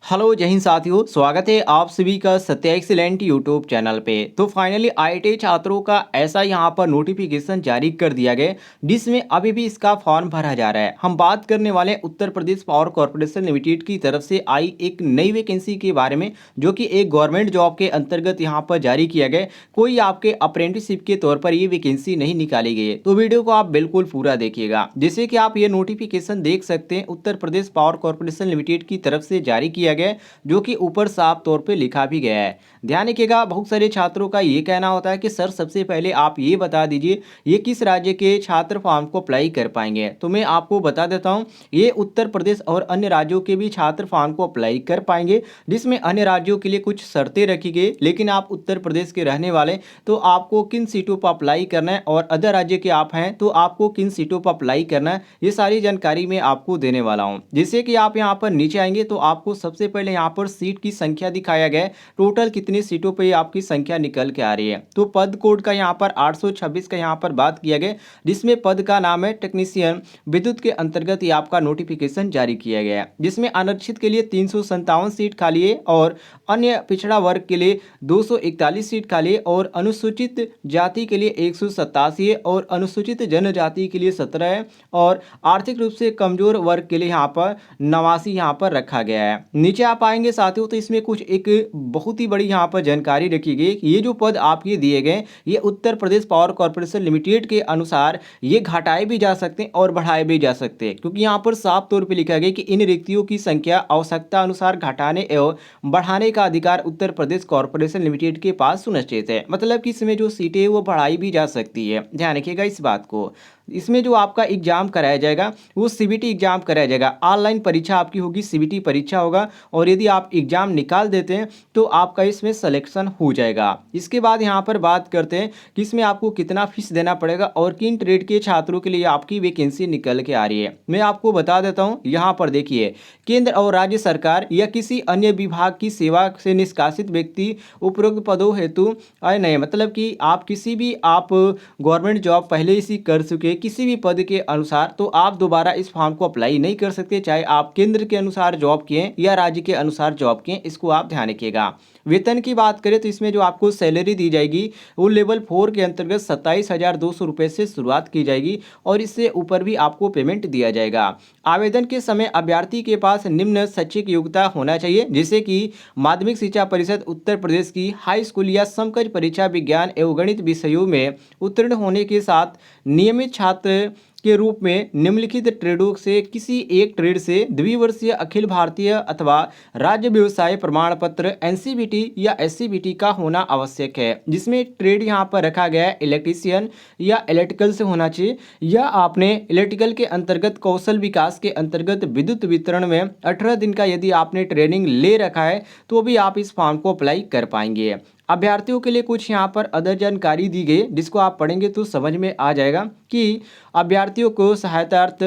Hello जय हिंद साथियों, स्वागत है आप सभी का सत्य एक्सीलेंट यूट्यूब चैनल पे। तो फाइनली आईआईटी छात्रों का ऐसा यहाँ पर नोटिफिकेशन जारी कर दिया गया जिसमें अभी भी इसका फॉर्म भरा जा रहा है। हम बात करने वाले Uttar Pradesh power corporation limited की तरफ से आई एक नई वैकेंसी के बारे में, जो कि एक गवर्नमेंट जॉब के अंतर्गत यहाँ पर जारी किया गया। कोई आपके अप्रेंटिसशिप के तौर पर ये वैकेंसी नहीं निकाली गई है, तो वीडियो को आप बिल्कुल पूरा देखिएगा। जैसे कि आप ये नोटिफिकेशन देख सकते हैं, Uttar Pradesh power corporation limited की तरफ से जारी किया गया, जो कि ऊपर साफ तौर पे लिखा भी गया है। ध्यान रखिएगा, बहुत सारे छात्रों का ये कहना होता है कि सर सबसे पहले आप ये बता दीजिए ये किस राज्य के छात्र फॉर्म को अप्लाई कर पाएंगे। तो मैं आपको बता देता हूं, ये उत्तर प्रदेश और अन्य राज्यों के भी छात्र फॉर्म को अप्लाई कर पाएंगे, जिसमें अन्य राज्यों के लिए कुछ शर्तें रखी गई। लेकिन आप उत्तर प्रदेश के रहने वाले तो आपको किन सीटों पर अप्लाई करना है, और अदर राज्य के आप हैं तो आपको किन सीटों पर अप्लाई करना है, ये सारी जानकारी मैं आपको देने वाला हूं। जैसे कि आप यहाँ पर नीचे आएंगे तो आपको सबसे पहले यहाँ पर सीट की संख्या दिखाया गया है, टोटल कितनी सीटों पर आपकी संख्या निकल के आ रही है। तो पद कोड का यहाँ पर 826 का यहाँ पर बात किया गया, जिसमें पद का नाम है टेक्नीशियन विद्युत के अंतर्गत ये आपका नोटिफिकेशन जारी किया गया है, जिसमें आरक्षित के लिए 357 सीट खाली है, और अन्य पिछड़ा वर्ग के लिए 241 सीट खाली है, और अनुसूचित जाति के लिए 187 है, और अनुसूचित जनजाति के लिए 17 है, और आर्थिक रूप से कमजोर वर्ग के लिए यहाँ पर 89 यहाँ पर रखा गया है। नीचे आप आएंगे साथियों तो इसमें कुछ एक बहुत ही बड़ी यहाँ पर जानकारी रखी गई। ये जो पद आपके दिए गए, ये Uttar Pradesh power corporation limited के अनुसार ये घटाए भी जा सकते हैं और बढ़ाए भी जा सकते हैं, क्योंकि यहाँ पर साफ तौर पे लिखा गया कि इन रिक्तियों की संख्या आवश्यकता अनुसार घटाने एवं बढ़ाने का अधिकार उत्तर प्रदेश कॉर्पोरेशन लिमिटेड के पास सुनिश्चित है। मतलब कि इसमें जो सीटें हैं वो बढ़ाई भी जा सकती है। ध्यान रखिएगा इस बात को। इसमें जो आपका एग्जाम कराया जाएगा वो सीबीटी एग्जाम कराया जाएगा। ऑनलाइन परीक्षा आपकी होगी, सीबीटी परीक्षा होगा, और यदि आप एग्जाम निकाल देते हैं तो आपका इसमें सिलेक्शन हो जाएगा। इसके बाद यहाँ पर बात करते हैं कि इसमें आपको कितना फीस देना पड़ेगा और किन ट्रेड के छात्रों के लिए आपकी वैकेंसी निकल के आ रही है। मैं आपको बता देता हूँ, यहाँ पर देखिए, केंद्र और राज्य सरकार या किसी अन्य विभाग की सेवा से निष्कासित व्यक्ति उपरोक्त पदों हेतु आए नहीं, मतलब कि आप किसी भी आप गवर्नमेंट जॉब पहले ही कर चुके किसी भी पद के अनुसार, तो आप दोबारा इस फॉर्म को अप्लाई नहीं कर सकते, चाहे आप केंद्र के अनुसार जॉब किए या राज्य के अनुसार जॉब किए। इसको आप ध्यान रखिएगा। वेतन की बात करें तो इसमें जो आपको सैलरी दी जाएगी वो लेवल 4 के अंतर्गत 27,200 रुपये से शुरुआत की जाएगी, और इससे ऊपर भी आपको पेमेंट दिया जाएगा। आवेदन के समय अभ्यर्थी के पास निम्न शैक्षिक योग्यता होना चाहिए, जैसे कि माध्यमिक शिक्षा परिषद उत्तर प्रदेश की हाई स्कूल या समकक्ष परीक्षा विज्ञान एवं गणित विषयों में उत्तीर्ण होने के साथ नियमित छात्र के रूप में निम्नलिखित ट्रेडों से किसी एक ट्रेड से द्विवर्षीय अखिल भारतीय अथवा राज्य व्यवसाय प्रमाण पत्र एनसीबीटी या एससीबीटी का होना आवश्यक है, जिसमें ट्रेड यहाँ पर रखा गया है इलेक्ट्रीशियन या इलेक्ट्रिकल से होना चाहिए, या आपने इलेक्ट्रिकल के अंतर्गत कौशल विकास के अंतर्गत विद्युत वितरण में 18 दिन का यदि आपने ट्रेनिंग ले रखा है तो भी आप इस फॉर्म को अप्लाई कर पाएंगे। अभ्यर्थियों के लिए कुछ यहाँ पर अदर जानकारी दी गई, जिसको आप पढ़ेंगे तो समझ में आ जाएगा कि अभ्यर्थियों को सहायतार्थ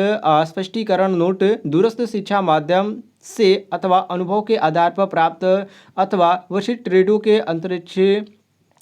स्पष्टीकरण नोट दूरस्थ शिक्षा माध्यम से अथवा अनुभव के आधार पर प्राप्त अथवा वरिष्ठ ट्रेडों के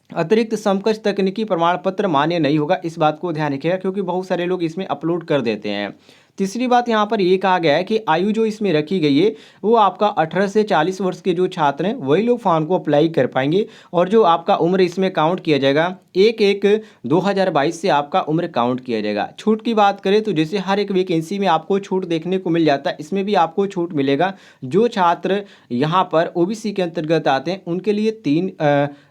अतिरिक्त समकक्ष तकनीकी प्रमाण पत्र मान्य नहीं होगा। इस बात को ध्यान रखिएगा, क्योंकि बहुत सारे लोग इसमें अपलोड कर देते हैं। तीसरी बात यहाँ पर ये कहा गया है कि आयु जो इसमें रखी गई है वो आपका 18 से 40 वर्ष के जो छात्र हैं वही लोग फॉर्म को अप्लाई कर पाएंगे, और जो आपका उम्र इसमें काउंट किया जाएगा 1/1/2022 से आपका उम्र काउंट किया जाएगा। छूट की बात करें तो जैसे हर एक वैकेंसी में आपको छूट देखने को मिल जाता है, इसमें भी आपको छूट मिलेगा। जो छात्र यहाँ पर ओबीसी के अंतर्गत आते हैं उनके लिए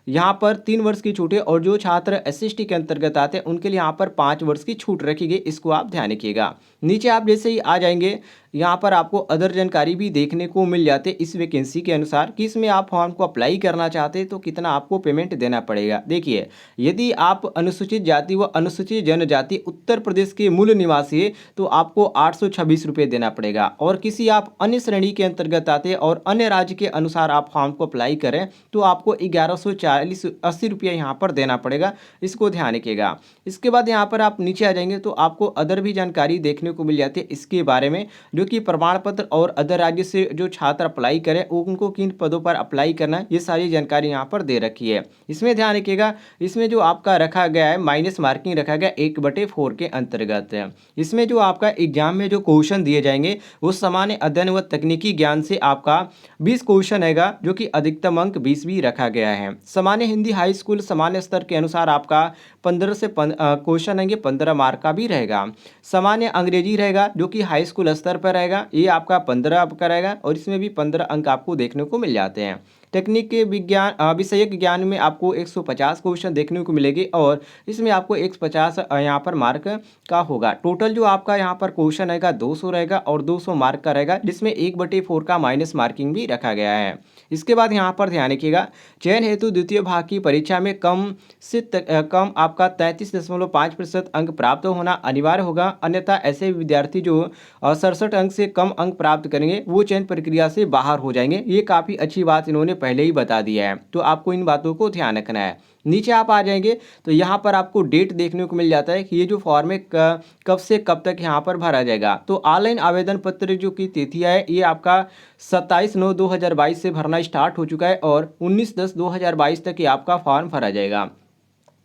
यहाँ पर 3 वर्ष की छूट है, और जो छात्र एससीएसटी के अंतर्गत आते हैं उनके लिए यहाँ पर 5 वर्ष की छूट रखी गई। इसको आप ध्यान रखिएगा। नीचे आप जैसे ही आ जाएंगे यहाँ पर आपको अदर जानकारी भी देखने को मिल जाते इस वैकेंसी के अनुसार कि इसमें आप फॉर्म को अप्लाई करना चाहते हैं तो कितना आपको पेमेंट देना पड़ेगा। देखिए, यदि आप अनुसूचित जाति व अनुसूचित जनजाति उत्तर प्रदेश के मूल निवासी है तो आपको 826 रुपये देना पड़ेगा, और किसी आप अन्य श्रेणी के अंतर्गत आते हैं और अन्य राज्य के अनुसार आप फॉर्म को अप्लाई करें तो आपको 1104 ₹40-80 यहाँ पर देना पड़ेगा, इसको ध्यान रखिएगा। इसके बाद यहाँ पर आप नीचे आ जाएंगे तो आपको अदर भी जानकारी देखने को मिल जाती है इसके बारे में, जो कि प्रमाण पत्र और अदर राज्य से जो छात्र अप्लाई करें उनको किन पदों पर अप्लाई करना है, ये सारी जानकारी यहाँ पर दे रखी है। इसमें ध्यान रखिएगा, इसमें जो आपका रखा गया है माइनस मार्किंग रखा गया 1/4 के अंतर्गत है। इसमें जो आपका एग्जाम में जो क्वेश्चन दिए जाएंगे वो सामान्य अध्ययन व तकनीकी ज्ञान से आपका 20 क्वेश्चन रहेगा, जो कि अधिकतम अंक 20 भी रखा गया है। सामान्य हिंदी हाई स्कूल सामान्य स्तर के अनुसार आपका 15 से क्वेश्चन रहेंगे, 15 मार्क का भी रहेगा। सामान्य अंग्रेजी रहेगा जो कि हाई स्कूल स्तर पर रहेगा, ये आपका 15 का रहेगा और इसमें भी 15 अंक आपको देखने को मिल जाते हैं। टेक्निक के विज्ञान विषयक ज्ञान में आपको 150 क्वेश्चन देखने को मिलेगी और इसमें आपको 150 यहाँ पर मार्क का होगा। टोटल जो आपका यहाँ पर क्वेश्चन रहेगा 200 रहेगा और 200 मार्क का रहेगा, जिसमें 1/4 का माइनस मार्किंग भी रखा गया है। इसके बाद यहाँ पर ध्यान रखिएगा, चयन हेतु द्वितीय भाग की परीक्षा में कम से कम आपका 33.5% अंक प्राप्त होना अनिवार्य होगा, अन्यथा ऐसे विद्यार्थी जो 67 अंक से कम अंक प्राप्त करेंगे वो चयन प्रक्रिया से बाहर हो जाएंगे। ये काफ़ी अच्छी बात इन्होंने पहले ही बता दिया है, तो आपको इन बातों को ध्यान रखना है। नीचे आप आ जाएंगे तो यहाँ पर आपको डेट देखने को मिल जाता है कि ये जो फॉर्म है कब से कब तक यहाँ पर भरा जाएगा। तो ऑनलाइन आवेदन पत्र जो की तिथि है ये आपका 27/9/2022 से भरना स्टार्ट हो चुका है और 19/10/2022 तक ये आपका फॉर्म भरा जाएगा,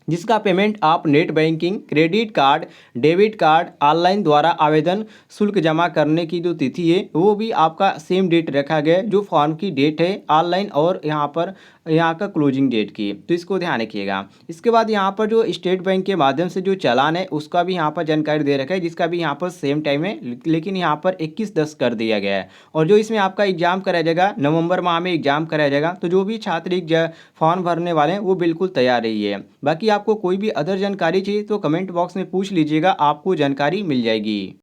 जिसका पेमेंट आप net banking, credit card, debit card, online द्वारा आवेदन शुल्क जमा करने की जो तिथि है वो भी आपका सेम डेट रखा गया है जो फॉर्म की डेट है ऑनलाइन और यहाँ का क्लोजिंग डेट की, तो इसको ध्यान रखिएगा। इसके बाद यहाँ पर जो स्टेट बैंक के माध्यम से जो चालान है उसका भी यहाँ पर जानकारी दे रखा है, जिसका भी यहाँ पर सेम टाइम है, लेकिन यहाँ पर 21/10 कर दिया गया है। और जो इसमें आपका एग्जाम कराया जाएगा नवंबर माह में एग्जाम कराया जाएगा, तो जो भी छात्र फॉर्म भरने वाले हैं वो बिल्कुल तैयार रहिए। बाकी आपको कोई भी अदर जानकारी चाहिए तो कमेंट बॉक्स में पूछ लीजिएगा, आपको जानकारी मिल जाएगी।